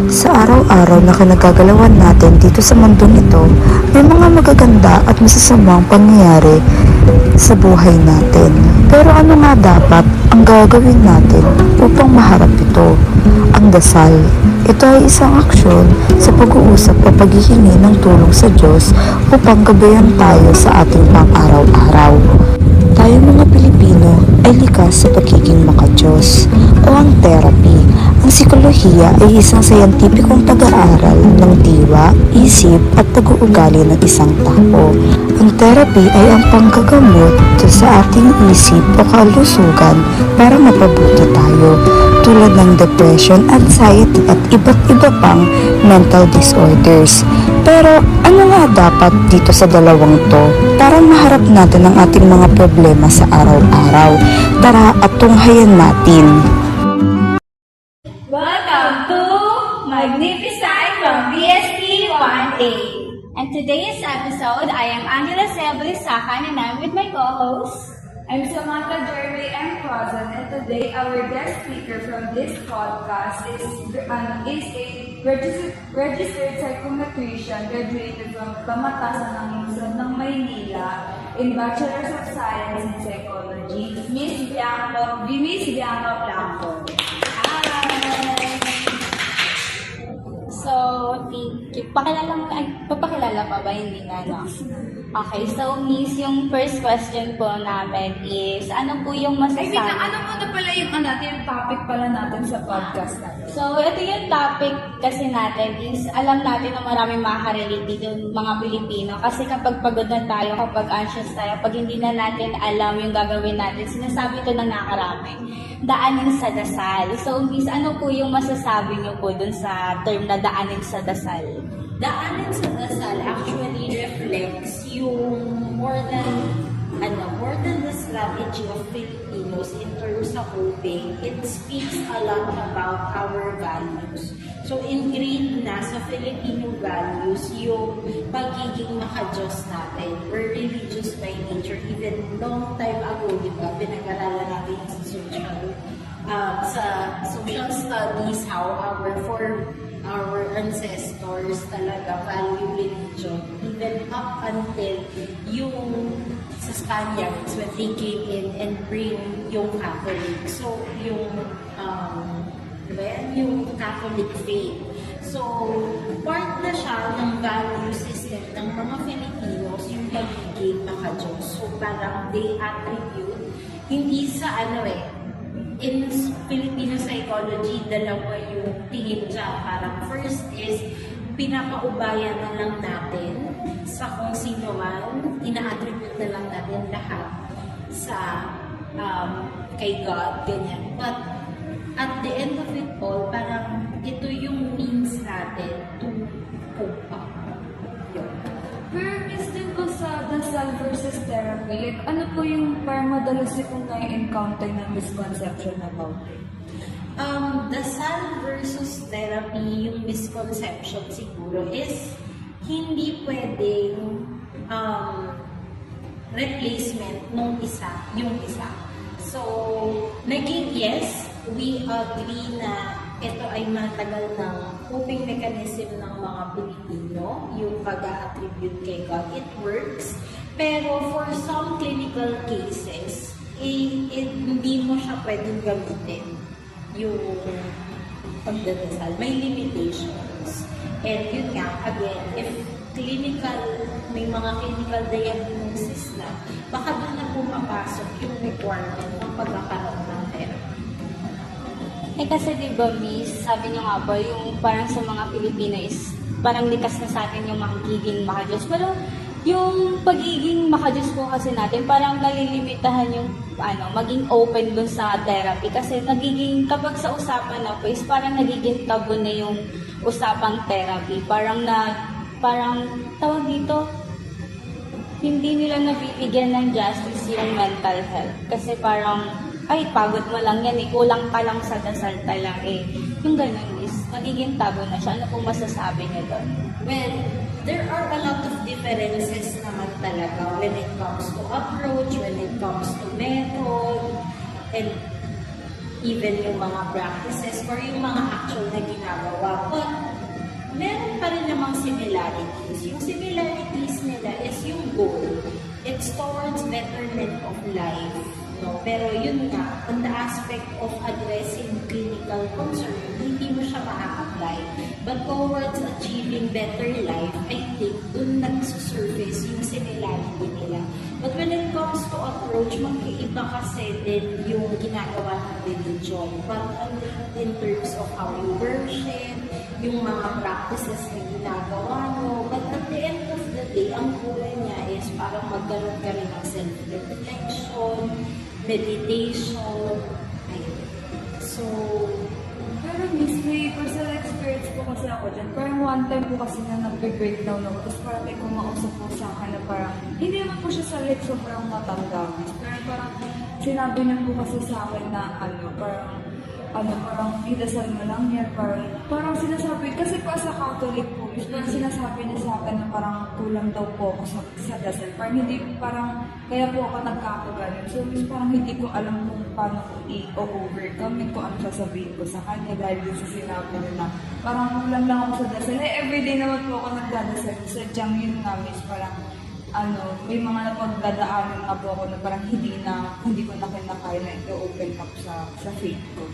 Sa araw-araw na kinagagalawan natin dito sa mundong ito, may mga magaganda at masasamang pangyayari sa buhay natin. Pero ano nga dapat ang gagawin natin upang maharap ito? Ang dasal. Ito ay isang aksyon sa pag-uusap o paghihingi ng tulong sa Diyos upang gabayan tayo sa ating pang-araw-araw. Tayo mga Pilipino ay likas sa pagiging maka-Diyos o ang therapy. Ang psikolohiya ay isang sayantipikong pag-aaral ng diwa, isip at pag-uugali ng isang tao. Ang therapy ay ang panggagamot sa ating isip o kalusugan para mapabuti tayo, tulad ng depression, anxiety at iba't iba pang mental disorders. Pero ano nga dapat dito sa dalawang to para maharap natin ang ating mga problema sa araw-araw? Tara at tunghayan natin. Welcome to Magnificent from BSP 1A. And today's episode, I am Angela Sebelisacan and I'm with my co-host. I'm Samantha Jeremy M. Crozan, and today our guest speaker from this podcast is a registered psychometrician graduated from Pamatasan ng Lungsod ng Maynila in Bachelor's of Science in Psychology, Miss Bianca Blanco. So, papakilala pa ba? Hindi na, no? Okay, so Miss, yung first question po namin is, ano po yung masasabi? Ano muna pala yung topic pala natin sa podcast natin? So, ito yung topic kasi natin is, alam natin na maraming makaka-relate dito yung mga Pilipino. Kasi kapag pagod na tayo, kapag anxious tayo, pag hindi na natin alam yung gagawin natin, sinasabi ito ng nakarami. Daanin sa dasal. So, Miss, ano po yung masasabi niyo po dun sa term na daanin sa dasal? Daanin sa dasal actually reflects yung more than the strategy of Filipinos in terms of coping. It speaks a lot about our values. So ingrained na sa Filipino values yung pagiging maka-Diyos natin. We're religious by nature. Even long time ago, di ba, pinag-aralan natin sa social studies how our ancestors talaga value religion, even up until yung sa Spaniards when they came in and bring yung Catholic. So, yung Catholic faith. So, part na siya ng value system ng mga Filipinos, yung pagiging maka-Diyos. So, parang they attribute, hindi sa in Filipino psychology, dalawa yung tingin dyan. Parang first is, pinapaubayan na lang natin sa kung sino man, ina-attribute na lang natin lahat sa kay God, ganyan. But at the end of it all, parang ito yung means natin to cope up. Pero Miss, din po sa dasal versus therapy, like, ano po yung parang madalas yung na-encounter na misconception about it? Dasal versus therapy, yung misconception siguro is hindi pwedeng replacement nung yung isa. So, yes, we agree na ito ay matagal ng coping mechanism ng mga Pilipino, yung pag-attribute kay God. It works. Pero for some clinical cases, hindi mo siya pwedeng gamitin yung pagdadasal. May limitations. And yun nga, again, if may mga clinical diagnosis na, baka doon na pumapasok yung requirement ng pagkakaroon ng therapy. Kasi diba, Miss, sabi niyo nga ba, yung parang sa mga Pilipino is parang likas na sa atin yung magiging maka-Diyos. Pero yung pagiging maka-Diyos po kasi natin, parang nalilimitahan yung maging open dun sa therapy. Kasi kapag sa usapan na po is parang nagiging tabu na yung usapang therapy. Parang tawag dito, hindi nila nabibigyan ng justice yung mental health. Kasi parang, pagod mo lang yan kulang ka lang sa dasal talaga Yung ganun is, magiging tabu na siya. Ano pong masasabi niyo doon? Well, there are a lot of differences naman talaga when it comes to approach, when it comes to method, and even yung mga practices or yung mga actual na ginagawa. But similarities. Yung similarities nila is yung goal. It's towards betterment of life. No? Pero yun nga, on the aspect of addressing clinical concern, hindi mo siya ma-apply. But towards achieving better life, I think dun nagsusurface yung similarity nila. But when it comes to approach, magkaiba kasi din yung ginagawa ng religion. But in terms of how you worship, yung mga practices na ginagawa mo. But at the end of the day, ang kulay niya is parang magkaroon ka rin ng self-reflection, meditation, ayun. So, Pero miss, may personal experience po kasi ako dyan. Parang one time po kasi na nag-breakdown ako. Tapos parang may kumausap po sa akin na parang, hindi naman po siya sa like sobrang matanda. Pero parang sinabi niya po kasi sa akin na parang idasal mo lang yan. Parang sinasabi, kasi po sa Catholic po, parang sinasabi niya sa akin na parang kulang daw po ako sa dasal. Parang kaya po ako nagkakaganon. So, parang hindi ko alam kung paano ko i-overcome kung ano sasabihin ko sa kanya dahil din sa sinabi niya na parang kulang lang ako sa dasal. Everyday naman po ako nagdadasal. Sadyang yun nga, miss, parang may mga napagdadaanan na po ako na parang hindi ko na kinakaya na i-open up sa faith ko.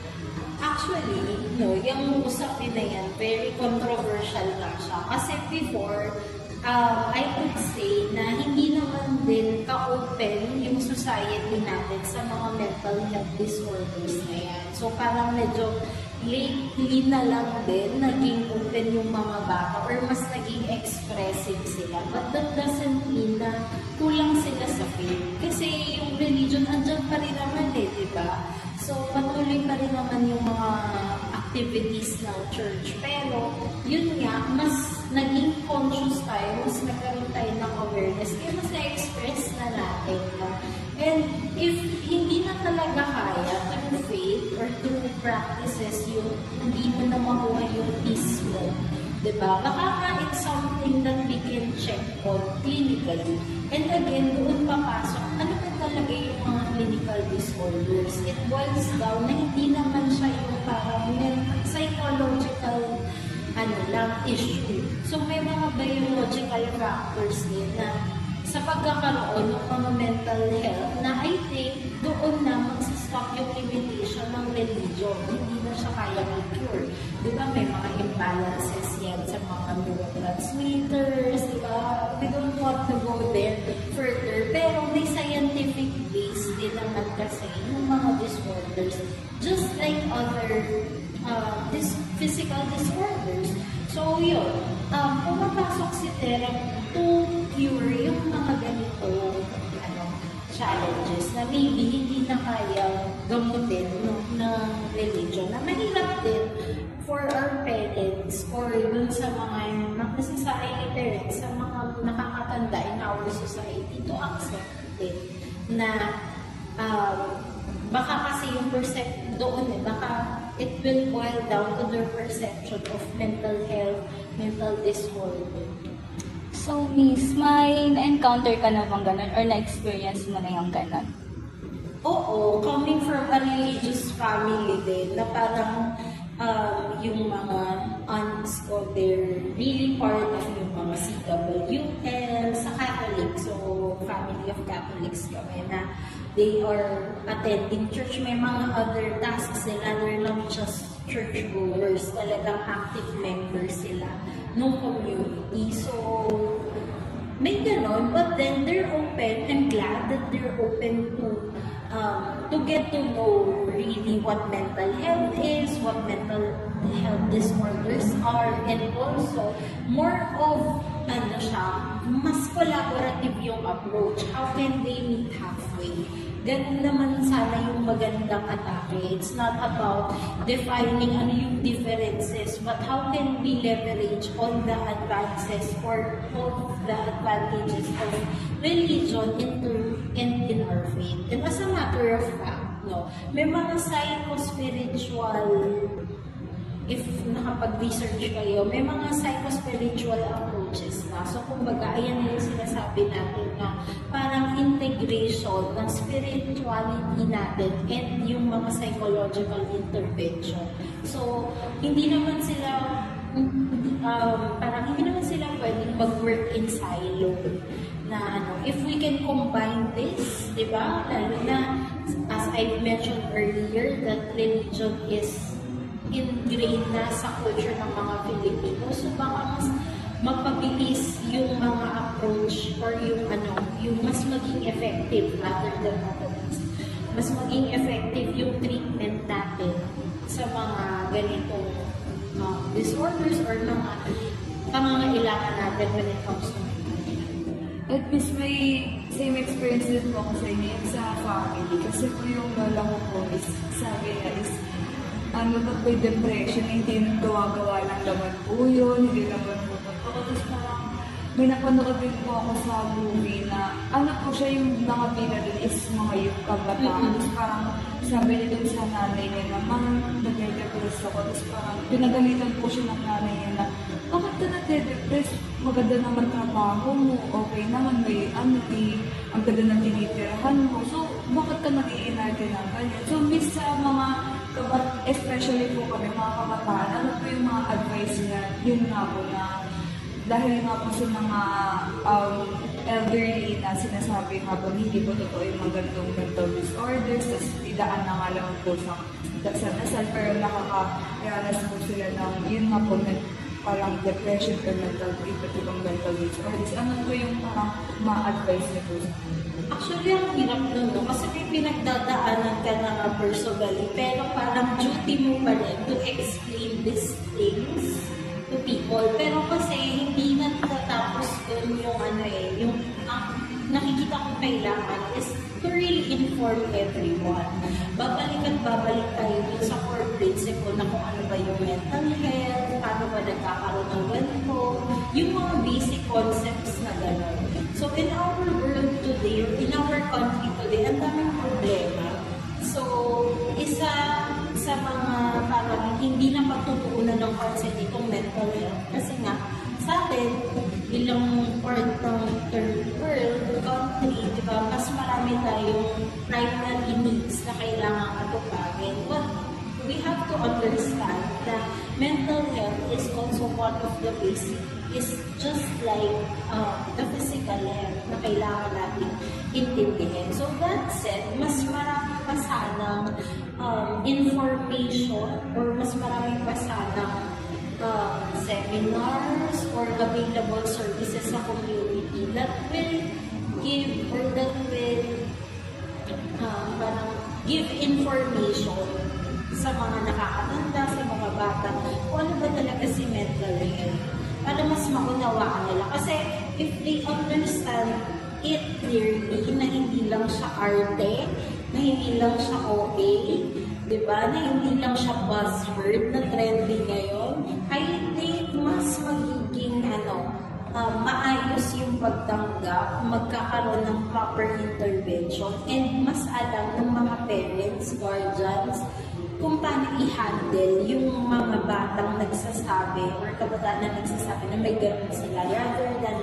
actually, no, yung usapin na yan, very controversial na siya. Kasi before, I would say na hindi naman din ka-open yung society natin sa mga mental health disorders na yan. So parang medyo lately na lang din naging open yung mga bata or mas naging expressive sila. But that doesn't mean na kulang sila sa faith. Kasi yung religion, andyan pa rin naman di ba? So patuloy pa rin naman yung mga activities ng church. Pero yun nga, mas naging conscious tayo, mas nagkaroon tayo ng awareness, kaya mas na-express na natin. And if hindi na talaga kaya through faith or through practices yung hindi mo na makuha yung peace mo, diba? Baka nga it's something that we can check on clinically. And again, doon papasok, ano na talaga yung mga clinical disorders? It boils down na hindi naman siya yung parang psychological issue. So may mga biological factors din na sa pagkakaroon ng mga mental health na I think doon na magsistop yung limitation ng religion. Hindi na siya kaya i-cure. Di ba may mga imbalances yan sa mga neurotransmitters, di ba? We don't want to go there further. Pero may scientific base din naman kasi yung mga disorders. Just like other physical disorders. So yun, pumapasok si therapy to cure yung mga ganito challenges na maybe hindi na kaya gamutin ng religion. Na mahirap din for our parents or dun sa mga necessary parents, sa mga nakakatanda in our society to accept it na baka kasi yung doon baka it will boil down to their perception of mental health, mental disorder. So, Miss, may na-encounter ka na bang ganun or na-experience mo na yung ganun? Oo, coming from a religious family din, na parang yung mga aunts ko, they're really part of yung mga CWL sa Catholic. So, family of Catholics kami na they are attending church. May mga other tasks sila. They're not just churchgoers. Talagang active members sila ng community. So, may ganon. But then, they're open. I'm glad that they're open to get to know really what mental health is, what mental health disorders are, and also more of mas collaborative yung approach. How can they meet halfway? Ganun naman sana yung magandang atake. It's not about defining ano yung differences, but how can we leverage all the advances or all the advantages of religion in our faith. And as a matter of fact, may mga psycho-spiritual, if nakapag-research kayo, may mga psycho-spiritual approaches na. So, kumbaga, ayan yung sinasabi natin na parang integration ng spirituality natin and yung mga psychological intervention. So, hindi naman sila parang hindi naman sila pwedeng mag-work in silo na if we can combine this, di ba? Lalo na, as I mentioned earlier, that religion is ingrained na sa culture ng mga Pilipino. So baka mas mapabilis yung mga approach or yung mas maging effective rather than otherwise. Mas maging effective yung treatment natin sa mga ganitong disorders or mga pangangailangan natin when it comes to At least may same experience din po ako sa inyo yung sa family. Kasi po yung lola ko po is, sabi niya is, pag may depression, hindi gawa-gawa lang naman po yun, hindi naman po totoo. Tapos parang may napanood din po ako sa movie na po siya yung mga pila dun is mga yung kabataan. Tapos parang sabi niya dun sa nanay niya na, nag-depress ako. Tapos parang pinagalitan po siya ng nanay niya na, bakit ka nag-depress? Maganda naman trabaho mo, okay naman, may ang ganda ng tinitirahan mo. So, bakit ka nag-iinarte ng ganyan? So, miss sa mga especially po kami, mga kabataan, ano po yung mga advice niya? Yun nga po na, dahil nga po sa mga elderly na sinasabi habang hindi po totoo yung mga ganitong mental disorders, tapos idaan na nga lang po sa dasal, pero nakakaranas po sila ng, yun nga po, parang depression or iba't ibang mental disorders. Ano po yung parang ma-advise niyo po sa Actually, ang hirap nun, no? Kasi may pinagdadaanan ka na nga personally, pero parang duty mo pa rin to explain these things to people. Pero kasi hindi na natatapos dun yung nakikita kong kailangan is to really inform everyone. Babalik at babalik tayo dun sa core principle na kung ano ba yung mental health, paano ba nagkakaroon ng ganito, yung mga basic concepts na gano'n. So in our world today, or in our country today, ang daming problema. So, isa sa mga parang hindi na pagtutuunan ng concept itong mental health. Kasi nga, sa atin, bilang part ng third world country, di ba, mas marami tayong primary needs na kailangan atupagin. But we have to understand that mental health is also one of the basic, is just like the physical health na kailangan natin intindihin. So that said, mas marami pa sanang information or mas marami pa sanang seminars or available services sa community that will give or that will parang give information sa mga nakakatanda, sa mga bata, kung ano ba talaga si mental health para mas maunawaan nila. Kasi if they understand it clearly, na hindi lang siya arte, na hindi lang siya OA, di ba? Na hindi lang siya buzzword na trendy ngayon, I think mas magiging maayos yung pagtanggap, magkakaroon ng proper intervention, and mas alam ng mga parents, guardians, kung paano i-handle yung mga batang nagsasabi or kabataan na nagsasabi na may ganun sila rather than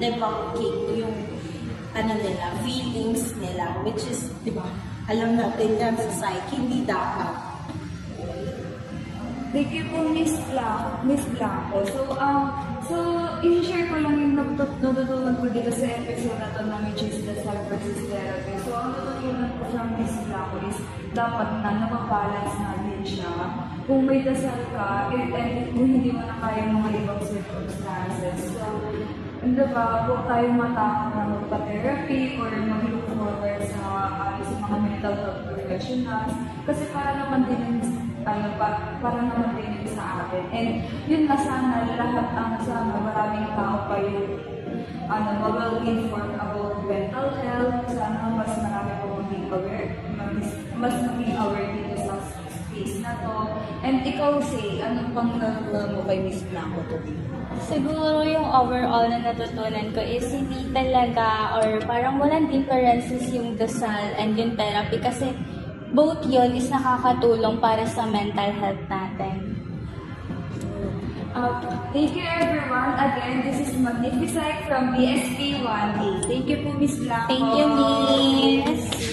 debunking yung nila, feelings nila, which is, di ba, alam natin yan sa psyche, hindi dapat. Thank you po, Miss Blanco. So, i-share ko lang yung natutunan ko dito sa episode na to na which is the self-versus therapy. So, ang natutunan ko from Miss Blanco is dapat na napabalance natin siya. Kung may dasal ka, and kung hindi mo na kaya mga ibang circumstances. So, hindi ba, huwag tayong matakot na magpa-therapy or mag-look forward sa mga mental health professionals. Kasi para naman din sa atin. And yun na sana, maraming tao pa yung well-informed about mental health. Sana mas marami po mas maging aware dito sa space na to. And ikaw, anong pang natutunan mo kay Miss Blanco today? Siguro yung overall na natutunan ko is hindi talaga or parang walang differences yung dasal and yung therapy kasi both yun is nakakatulong para sa mental health natin. Thank you everyone. Again, this is Magnificent from BSP 1A. Thank you po, Miss Blanco. Thank you, Miss!